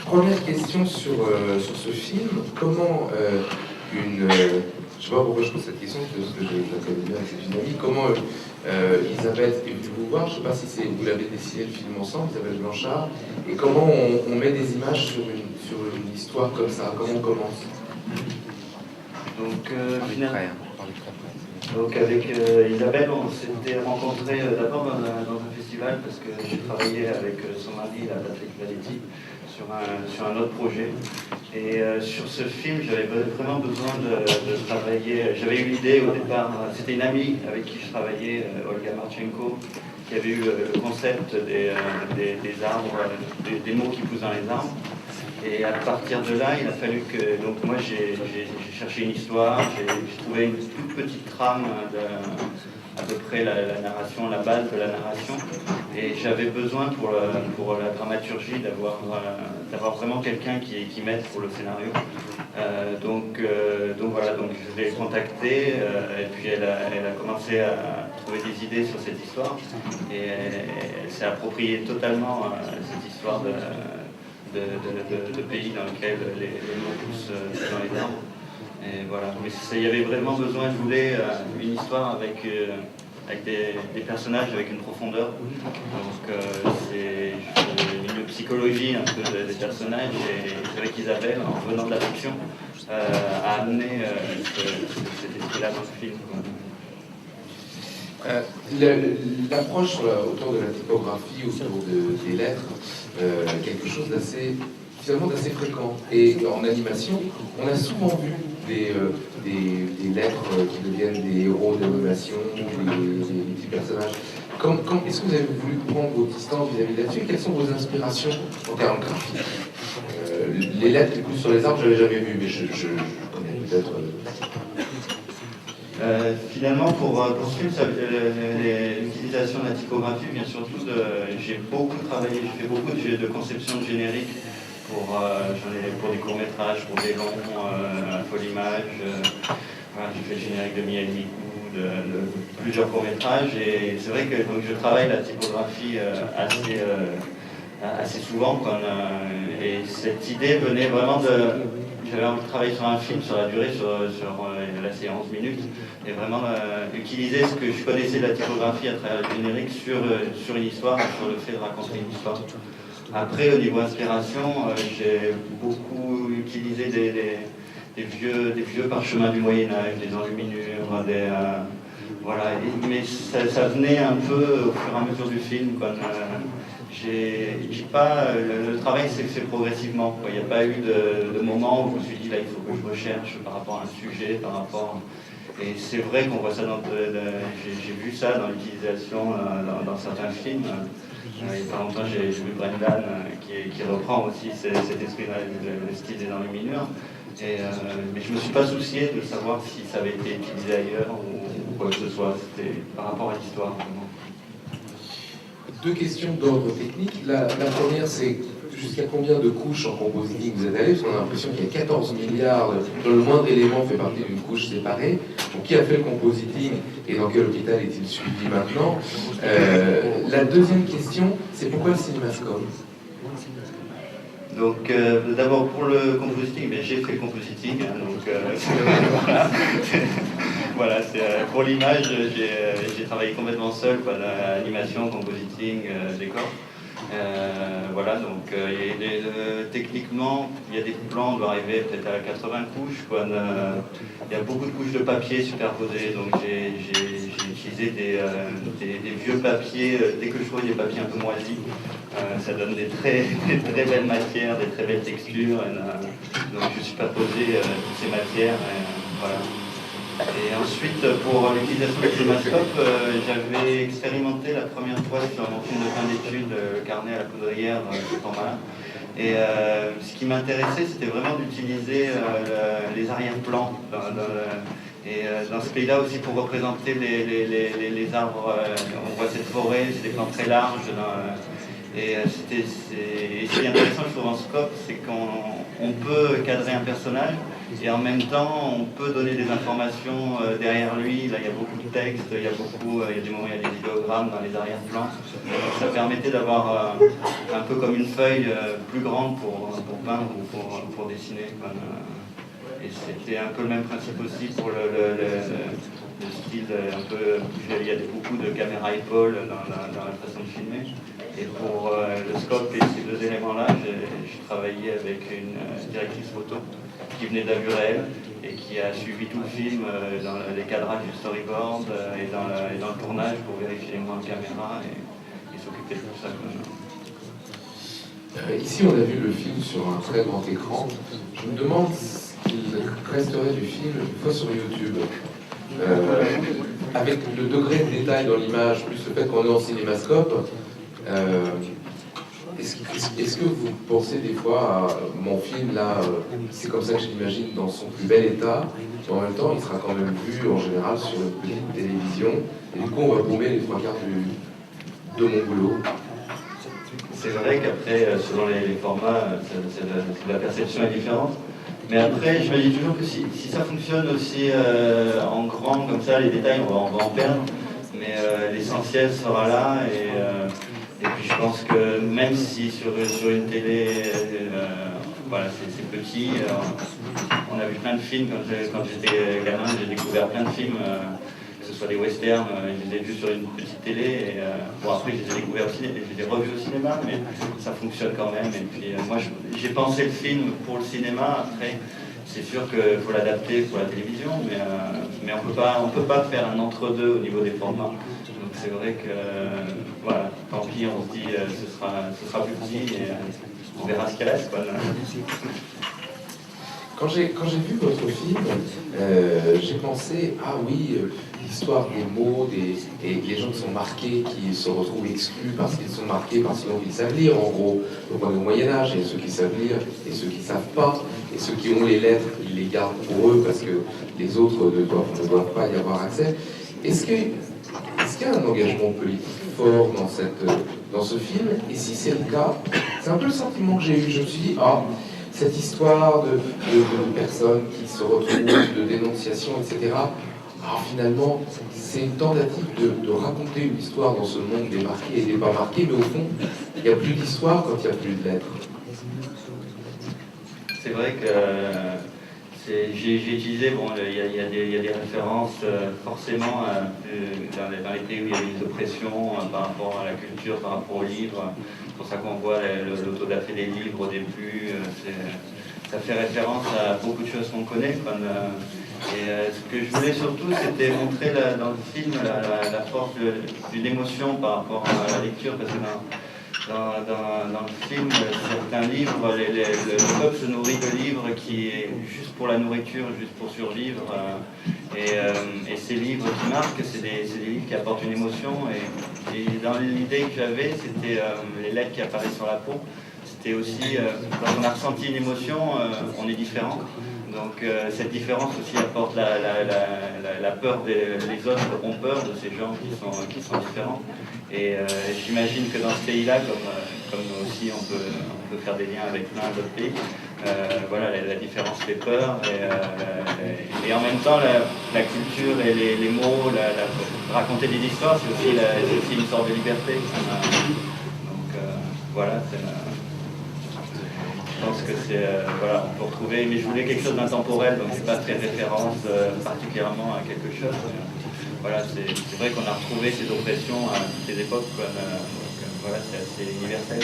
Première question sur ce film. Comment une... je sais pas pourquoi je pose cette question, parce que je la connais bien, c'est une amie. Comment Isabelle est venue vous voir, je ne sais pas si vous l'avez dessiné le film ensemble, Isabelle Blanchard, et comment on met des images sur une histoire comme ça, comment on commence? Donc, donc avec Isabelle, on s'était rencontrés d'abord dans un festival parce que j'ai travaillé avec son mari, la Patrick Valetti, sur un autre projet. Et sur ce film, j'avais vraiment besoin de travailler. J'avais eu l'idée au départ, c'était une amie avec qui je travaillais, Olga Marchenko, qui avait eu le concept des arbres, des mots qui poussent dans les arbres. Et à partir de là, il a fallu que... Donc moi, j'ai cherché une histoire, j'ai trouvé une toute petite trame à peu près la narration, la base de la narration. Et j'avais besoin pour la dramaturgie d'avoir vraiment quelqu'un qui m'aide pour le scénario. Donc voilà, donc je l'ai contactée et puis elle a commencé à trouver des idées sur cette histoire. Et elle s'est appropriée totalement cette histoire de pays dans lesquels les mots poussent dans les arbres. Et voilà. Mais il y avait vraiment besoin, je voulais une histoire avec des personnages avec une profondeur. Donc c'est une psychologie un peu des personnages. Et c'est vrai qu'Isabelle, en venant de la fiction, a amené cet esprit-là dans ce film. L'approche autour de la typographie, autour des lettres, quelque chose finalement d'assez fréquent. Et en animation, on a souvent vu des lettres qui deviennent des héros d'animation, des petits personnages. Est-ce que vous avez voulu prendre vos distances vis-à-vis là-dessus? Quelles sont vos inspirations en termes graphiques? Les lettres qui poussent sur les arbres, je n'avais jamais vu, mais je connais peut-être... Finalement, pour ce film, l'utilisation de la typographie vient surtout de... J'ai beaucoup travaillé, j'ai fait beaucoup de conception de générique pour des courts-métrages, pour des longs, à Folimage. Voilà, j'ai fait le générique de Miel Migou, de plusieurs courts-métrages. Et c'est vrai que donc, je travaille la typographie assez souvent. Et cette idée venait vraiment de... J'avais envie de travailler sur un film, sur la durée, sur la séance minutes, et vraiment utiliser ce que je connaissais de la typographie à travers le générique sur une histoire, sur le fait de raconter une histoire. Après, au niveau inspiration, j'ai beaucoup utilisé des vieux parchemins du Moyen-Âge, des enluminures, voilà. Mais ça venait un peu au fur et à mesure du film. Le travail s'est fait progressivement. Il n'y a pas eu de moment où je me suis dit là il faut que je recherche par rapport à un sujet, par rapport... Et c'est vrai qu'on voit ça j'ai vu ça dans l'utilisation dans certains films. Il y a pas longtemps j'ai vu Brendan qui reprend aussi cet esprit-là, le style des enluminures. Mais je ne me suis pas soucié de savoir si ça avait été utilisé ailleurs ou quoi que ce soit. C'était par rapport à l'histoire vraiment. Deux questions d'ordre technique. La première, c'est jusqu'à combien de couches en compositing vous êtes allé? Parce qu'on a l'impression qu'il y a 14 milliards, dont le moindre élément fait partie d'une couche séparée. Donc, qui a fait le compositing et dans quel hôpital est-il suivi maintenant? La deuxième question, c'est pourquoi le cinémascope? Donc d'abord pour le compositing, j'ai fait le compositing, voilà, pour l'image, j'ai travaillé complètement seul, l'animation, compositing, décor. Voilà, donc techniquement, il y a des plans, on doit arriver peut-être à 80 couches. Il y a beaucoup de couches de papier superposées, donc j'ai utilisé des vieux papiers. Dès que je trouve des papiers un peu moisis, ça donne des très belles matières, des très belles textures. Donc je superposé toutes ces matières. Voilà. Et ensuite, pour l'utilisation du cinémascope, j'avais expérimenté la première fois sur mon film de fin d'études, Carnet à la poudrière, ce format-là. Et ce qui m'intéressait, c'était vraiment d'utiliser les arrière-plans. Dans ce pays-là aussi, pour représenter les arbres, on voit cette forêt, c'est des plans très larges. Et ce qui est intéressant, je trouve, en scope, c'est qu'on peut cadrer un personnage et en même temps, on peut donner des informations derrière lui. Là, il y a beaucoup de textes, il y a des moments, il y a des idéogrammes dans les arrière-plans. Ça permettait d'avoir un peu comme une feuille plus grande pour peindre ou pour dessiner. Et c'était un peu le même principe aussi pour le style un peu. Il y a beaucoup de caméra épaule dans la façon de filmer. Et pour le scope et ces deux éléments-là, j'ai travaillé avec une directrice photo qui venait d'Avurel et qui a suivi tout le film dans les cadrages du storyboard et dans le tournage pour vérifier les mouvements de caméra et s'occuper de tout ça. Ici, on a vu le film sur un très grand écran. Je me demande ce qu'il resterait du film une fois sur YouTube. Avec le degré de détail dans l'image, plus le fait qu'on est en cinémascope, est-ce que vous pensez des fois à mon film là, c'est comme ça que je l'imagine dans son plus bel état, mais en même temps il sera quand même vu en général sur une petite télévision, et du coup on va paumer les 3 quarts de mon boulot. C'est vrai qu'après, selon les formats, la perception est différente. Mais après, je me dis toujours que si ça fonctionne aussi en grand comme ça, les détails, on va en perdre. Mais l'essentiel sera là. Et puis je pense que même si sur une télé, voilà, c'est petit, on a vu plein de films quand j'étais gamin, j'ai découvert plein de films. Que ce soit des westerns, je les ai vus sur une petite télé, et bon après je les ai découverts aussi, je les ai revus au cinéma, mais ça fonctionne quand même. Et puis moi j'ai pensé le film pour le cinéma, après c'est sûr qu'il faut l'adapter pour la télévision, mais on peut pas faire un entre-deux au niveau des formats. Donc c'est vrai que voilà, tant pis, on se dit ce sera plus petit et on verra ce qu'il reste, quoi. Quand j'ai vu votre film, j'ai pensé, ah oui, l'histoire des mots, et les gens qui sont marqués, qui se retrouvent exclus parce qu'ils sont marqués, parce qu'ils savent lire, en gros. Donc on est au Moyen-Âge, il y a ceux qui savent lire et ceux qui ne savent pas, et ceux qui ont les lettres, ils les gardent pour eux parce que les autres ne doivent pas y avoir accès. Est-ce qu'il y a un engagement politique fort dans ce film? Et si c'est le cas, c'est un peu le sentiment que j'ai eu. Je me suis dit, ah, cette histoire de personnes qui se retrouvent, de dénonciation, etc. Alors finalement, c'est une tentative de raconter une histoire dans ce monde des marqués et des pas marqués, mais au fond, il n'y a plus d'histoire quand il n'y a plus de lettres. C'est vrai que j'ai utilisé, bon, il y a des références forcément dans les pays où il y a des oppressions par rapport à la culture, par rapport aux livres. C'est pour ça qu'on voit l'autodafé des livres au début. Ça fait référence à beaucoup de choses qu'on connaît. Ce que je voulais surtout, c'était montrer dans le film la force d'une émotion par rapport à la lecture, parce que dans le film, certains livres, le peuple se nourrit de livres qui est juste pour la nourriture, juste pour survivre. Et ces livres qui marquent, c'est des livres qui apportent une émotion. Et dans l'idée que j'avais, c'était les lettres qui apparaissent sur la peau. C'était aussi, quand on a ressenti une émotion, on est différent. Donc cette différence aussi apporte la peur, les autres ont peur de ces gens qui sont différents. Et j'imagine que dans ce pays-là, comme aussi on peut faire des liens avec plein d'autres pays, voilà, la différence fait peur. Et en même temps, la culture et les mots, raconter des histoires, c'est aussi une sorte de liberté. Donc voilà, je pense que voilà, on peut retrouver, mais je voulais quelque chose d'intemporel, donc je ne suis pas très référence particulièrement à quelque chose. Voilà, c'est vrai qu'on a retrouvé ces oppressions à toutes les époques, donc voilà, c'est assez universel.